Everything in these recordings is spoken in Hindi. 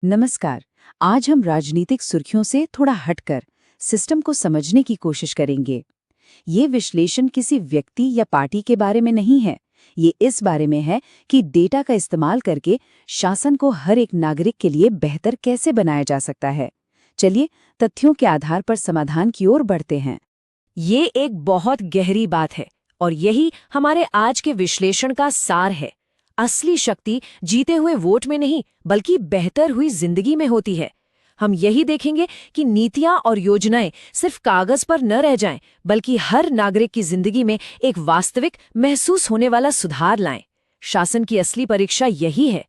नमस्कार। आज हम राजनीतिक सुर्खियों से थोड़ा हटकर सिस्टम को समझने की कोशिश करेंगे। ये विश्लेषण किसी व्यक्ति या पार्टी के बारे में नहीं है। ये इस बारे में है कि डेटा का इस्तेमाल करके शासन को हर एक नागरिक के लिए बेहतर कैसे बनाया जा सकता है। चलिए तथ्यों के आधार पर समाधान की ओर बढ़ते हैं। ये एक बहुत गहरी बात है और यही हमारे आज के विश्लेषण का सार है। असली शक्ति जीते हुए वोट में नहीं बल्कि बेहतर हुई जिंदगी में होती है। हम यही देखेंगे कि नीतियां और योजनाएं सिर्फ कागज पर न रह जाएं, बल्कि हर नागरिक की जिंदगी में एक वास्तविक महसूस होने वाला सुधार लाएं। शासन की असली परीक्षा यही है।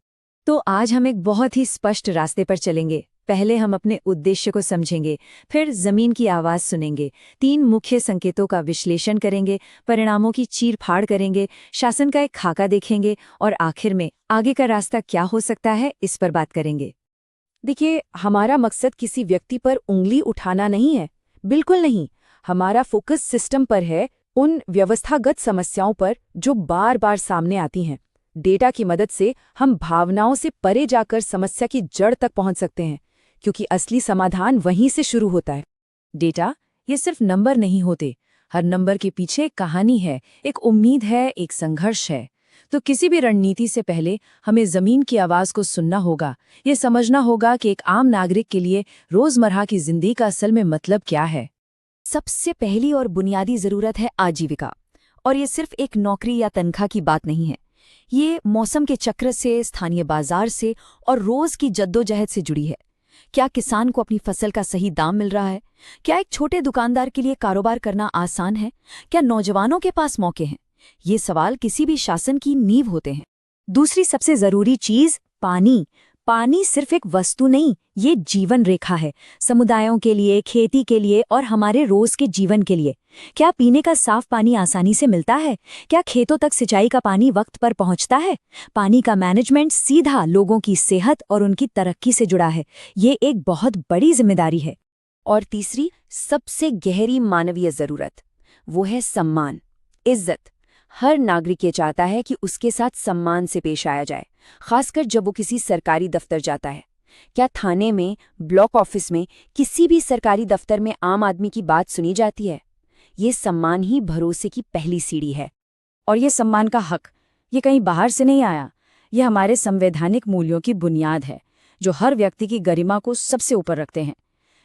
तो आज हम एक बहुत ही स्पष्ट रास्ते पर चलेंगे। पहले हम अपने उद्देश्य को समझेंगे, फिर जमीन की आवाज सुनेंगे, 3 मुख्य संकेतों का विश्लेषण करेंगे, परिणामों की चीर-फाड़ करेंगे, शासन का एक खाका देखेंगे और आखिर में आगे का रास्ता क्या हो सकता है, इस पर बात करेंगे। देखिए, हमारा मकसद किसी व्यक्ति पर उंगली उठाना नहीं है, बिल्कुल नहीं। हमारा फोकस सिस्टम पर है, उन व्यवस्थागत समस्याओं पर जो बार बार सामने आती हैं। डेटा की मदद से हम भावनाओं से परे जाकर समस्या की जड़ तक पहुंच सकते हैं, क्योंकि असली समाधान वहीं से शुरू होता है। डेटा ये सिर्फ नंबर नहीं होते। हर नंबर के पीछे एक कहानी है, एक उम्मीद है, एक संघर्ष है। तो किसी भी रणनीति से पहले हमें जमीन की आवाज को सुनना होगा। ये समझना होगा कि एक आम नागरिक के लिए रोजमर्रा की जिंदगी का असल में मतलब क्या है। सबसे पहली और बुनियादी जरूरत है आजीविका। और ये सिर्फ एक नौकरी या तनख्वाह की बात नहीं है। ये मौसम के चक्र से, स्थानीय बाजार से और रोज की जद्दोजहद से जुड़ी है। क्या किसान को अपनी फसल का सही दाम मिल रहा है? क्या एक छोटे दुकानदार के लिए कारोबार करना आसान है? क्या नौजवानों के पास मौके हैं? ये सवाल किसी भी शासन की नींव होते हैं। दूसरी सबसे जरूरी चीज पानी। पानी सिर्फ एक वस्तु नहीं, ये जीवन रेखा है, समुदायों के लिए, खेती के लिए और हमारे रोज के जीवन के लिए। क्या पीने का साफ पानी आसानी से मिलता है? क्या खेतों तक सिंचाई का पानी वक्त पर पहुंचता है? पानी का मैनेजमेंट सीधा लोगों की सेहत और उनकी तरक्की से जुड़ा है। ये एक बहुत बड़ी जिम्मेदारी है। और तीसरी सबसे गहरी मानवीय जरूरत, वो है सम्मान, इज्जत। हर नागरिक ये चाहता है कि उसके साथ सम्मान से पेश आया जाए, खासकर जब वो किसी सरकारी दफ्तर जाता है। क्या थाने में, ब्लॉक ऑफिस में, किसी भी सरकारी दफ्तर में आम आदमी की बात सुनी जाती है? ये सम्मान ही भरोसे की पहली सीढ़ी है। और ये सम्मान का हक, ये कहीं बाहर से नहीं आया। ये हमारे संवैधानिक मूल्यों की बुनियाद है, जो हर व्यक्ति की गरिमा को सबसे ऊपर रखते हैं।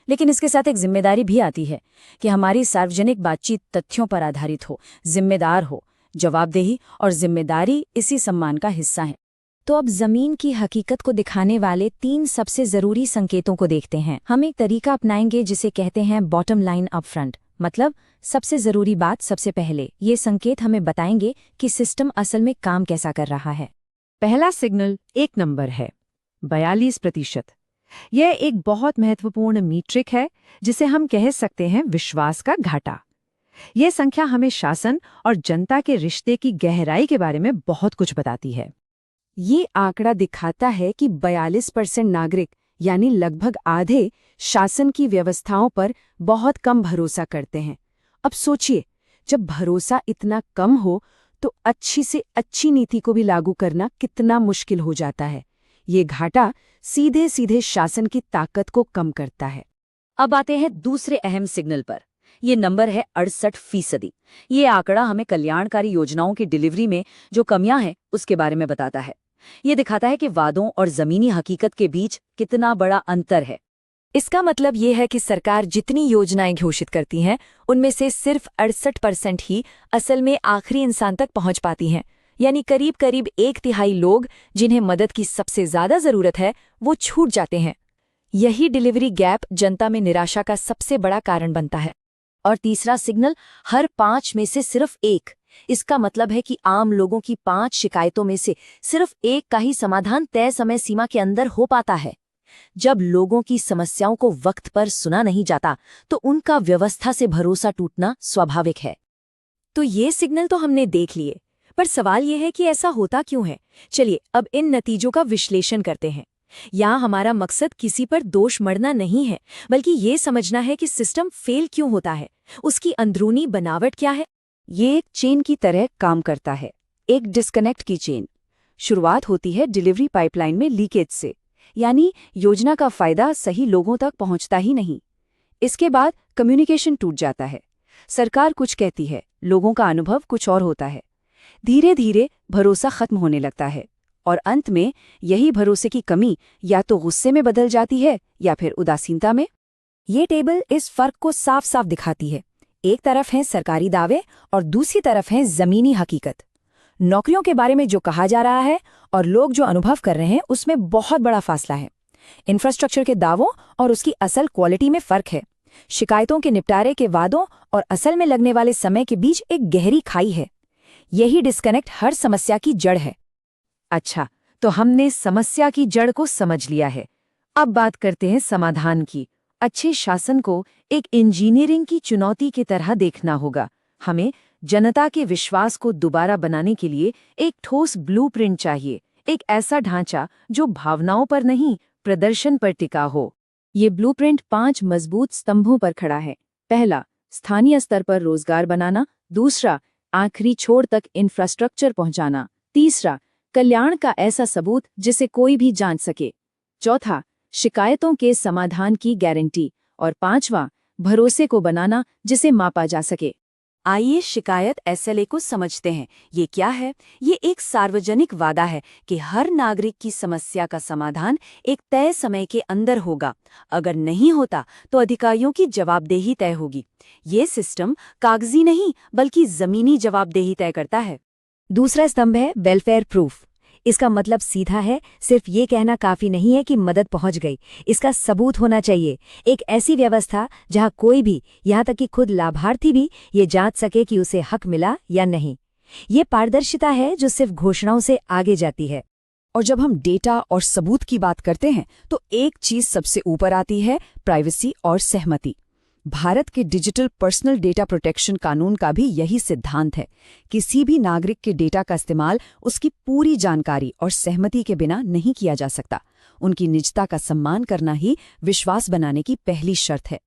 लेकिन इसके साथ एक जिम्मेदारी भी आती है कि हमारी सार्वजनिक बातचीत तथ्यों पर आधारित हो, जिम्मेदार हो। जवाबदेही और जिम्मेदारी इसी सम्मान का हिस्सा है। तो अब जमीन की हकीकत को दिखाने वाले 3 सबसे जरूरी संकेतों को देखते हैं। हम एक तरीका अपनाएंगे जिसे कहते हैं बॉटम लाइन अप फ्रंट, मतलब सबसे जरूरी बात सबसे पहले। ये संकेत हमें बताएंगे कि सिस्टम असल में काम कैसा कर रहा है। पहला सिग्नल 1 नंबर है, 42%। यह एक बहुत महत्वपूर्ण मीट्रिक है, जिसे हम कह सकते हैं विश्वास का घाटा। यह संख्या हमें शासन और जनता के रिश्ते की गहराई के बारे में बहुत कुछ बताती है। ये आंकड़ा दिखाता है कि 42% नागरिक, यानी लगभग आधे, शासन की व्यवस्थाओं पर बहुत कम भरोसा करते हैं। अब सोचिए, जब भरोसा इतना कम हो तो अच्छी से अच्छी नीति को भी लागू करना कितना मुश्किल हो जाता है। ये घाटा सीधे सीधे शासन की ताकत को कम करता है। अब आते हैं दूसरे अहम सिग्नल पर। ये नंबर है 68%। ये आंकड़ा हमें कल्याणकारी योजनाओं की डिलीवरी में जो कमियां हैं उसके बारे में बताता है। ये दिखाता है कि वादों और जमीनी हकीकत के बीच कितना बड़ा अंतर है। इसका मतलब ये है कि सरकार जितनी योजनाएं घोषित करती हैं, उनमें से सिर्फ 68% ही असल में आखिरी इंसान तक पहुंच पाती हैं। यानी करीब करीब 1/3 लोग जिन्हें मदद की सबसे ज्यादा जरूरत है, वो छूट जाते हैं। यही डिलीवरी गैप जनता में निराशा का सबसे बड़ा कारण बनता है। और तीसरा सिग्नल, हर 5 में से सिर्फ 1। इसका मतलब है कि आम लोगों की 5 शिकायतों में से सिर्फ 1 का ही समाधान तय समय सीमा के अंदर हो पाता है। जब लोगों की समस्याओं को वक्त पर सुना नहीं जाता, तो उनका व्यवस्था से भरोसा टूटना स्वाभाविक है। तो ये सिग्नल तो हमने देख लिए, पर सवाल ये है कि ऐसा होता क्यों है? चलिए अब इन नतीजों का विश्लेषण करते हैं। यहाँ हमारा मकसद किसी पर दोष मढ़ना नहीं है, बल्कि ये समझना है कि सिस्टम फेल क्यों होता है, उसकी अंदरूनी बनावट क्या है। ये एक चेन की तरह काम करता है, एक डिस्कनेक्ट की चेन। शुरुआत होती है डिलीवरी पाइपलाइन में लीकेज से। यानी योजना का फायदा सही लोगों तक पहुंचता ही नहीं। इसके बाद कम्युनिकेशन टूट जाता है। सरकार कुछ कहती है, लोगों का अनुभव कुछ और होता है। धीरे धीरे भरोसा खत्म होने लगता है और अंत में यही भरोसे की कमी या तो गुस्से में बदल जाती है या फिर उदासीनता में। ये टेबल इस फर्क को साफ साफ दिखाती है। एक तरफ हैं सरकारी दावे और दूसरी तरफ है जमीनी हकीकत। नौकरियों के बारे में जो कहा जा रहा है और लोग जो अनुभव कर रहे हैं उसमें बहुत बड़ा फासला है। इंफ्रास्ट्रक्चर के दावों और उसकी असल क्वालिटी में फर्क है। शिकायतों के निपटारे के वादों और असल में लगने वाले समय के बीच एक गहरी खाई है। यही डिस्कनेक्ट हर समस्या की जड़ है। अच्छा, तो हमने समस्या की जड़ को समझ लिया है। अब बात करते हैं समाधान की। अच्छे शासन को एक इंजीनियरिंग की चुनौती की तरह देखना होगा। हमें जनता के विश्वास को दोबारा बनाने के लिए एक ठोस ब्लूप्रिंट चाहिए, एक ऐसा ढांचा जो भावनाओं पर नहीं, प्रदर्शन पर टिका हो। ये ब्लूप्रिंट 5 मजबूत स्तंभों पर खड़ा है। पहला, स्थानीय स्तर पर रोजगार बनाना। दूसरा, आखिरी छोर तक इंफ्रास्ट्रक्चर पहुंचाना। तीसरा, कल्याण का ऐसा सबूत जिसे कोई भी जांच सके। चौथा, शिकायतों के समाधान की गारंटी। और पांचवा, भरोसे को बनाना जिसे मापा जा सके। आइए शिकायत SLA को समझते हैं। ये क्या है? ये एक सार्वजनिक वादा है कि हर नागरिक की समस्या का समाधान एक तय समय के अंदर होगा। अगर नहीं होता तो अधिकारियों की जवाबदेही तय होगी। ये सिस्टम कागजी नहीं बल्कि जमीनी जवाबदेही तय करता है। दूसरा स्तंभ है वेलफेयर प्रूफ। इसका मतलब सीधा है, सिर्फ ये कहना काफी नहीं है कि मदद पहुंच गई। इसका सबूत होना चाहिए। एक ऐसी व्यवस्था जहां कोई भी, यहां तक कि खुद लाभार्थी भी, ये जांच सके कि उसे हक मिला या नहीं। ये पारदर्शिता है जो सिर्फ घोषणाओं से आगे जाती है। और जब हम डेटा और सबूत की बात करते हैं तो एक चीज सबसे ऊपर आती है, प्राइवेसी और सहमति। भारत के डिजिटल पर्सनल डेटा प्रोटेक्शन कानून का भी यही सिद्धांत है। किसी भी नागरिक के डेटा का इस्तेमाल उसकी पूरी जानकारी और सहमति के बिना नहीं किया जा सकता। उनकी निजता का सम्मान करना ही विश्वास बनाने की पहली शर्त है।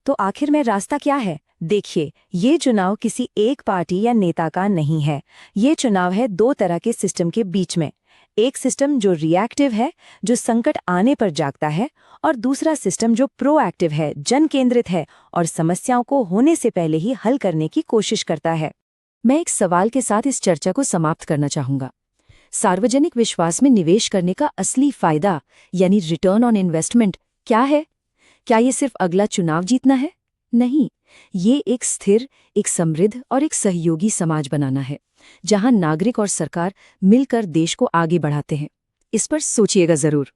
तो आखिर में रास्ता क्या है? देखिए, ये चुनाव किसी एक पार्टी या नेता का नहीं है। ये चुनाव है 2 तरह के सिस्टम के बीच में। एक सिस्टम जो रिएक्टिव है, जो संकट आने पर जागता है, और दूसरा सिस्टम जो प्रोएक्टिव है, जन केंद्रित है और समस्याओं को होने से पहले ही हल करने की कोशिश करता है। मैं एक सवाल के साथ इस चर्चा को समाप्त करना चाहूंगा। सार्वजनिक विश्वास में निवेश करने का असली फायदा यानी रिटर्न ऑन इन्वेस्टमेंट क्या है? क्या ये सिर्फ अगला चुनाव जीतना है? नहीं, ये एक स्थिर, एक समृद्ध और एक सहयोगी समाज बनाना है, जहां नागरिक और सरकार मिलकर देश को आगे बढ़ाते हैं। इस पर सोचिएगा जरूर।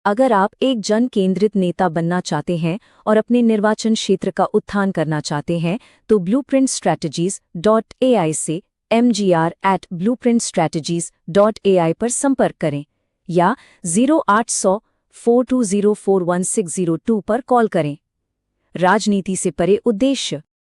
अगर आप एक जन केंद्रित नेता बनना चाहते हैं और अपने निर्वाचन क्षेत्र का उत्थान करना चाहते हैं तो blueprintstrategies.ai से mgr@blueprintstrategies.ai पर संपर्क करें या 0800 420 41602 पर कॉल करें। राजनीति से परे उद्देश्य।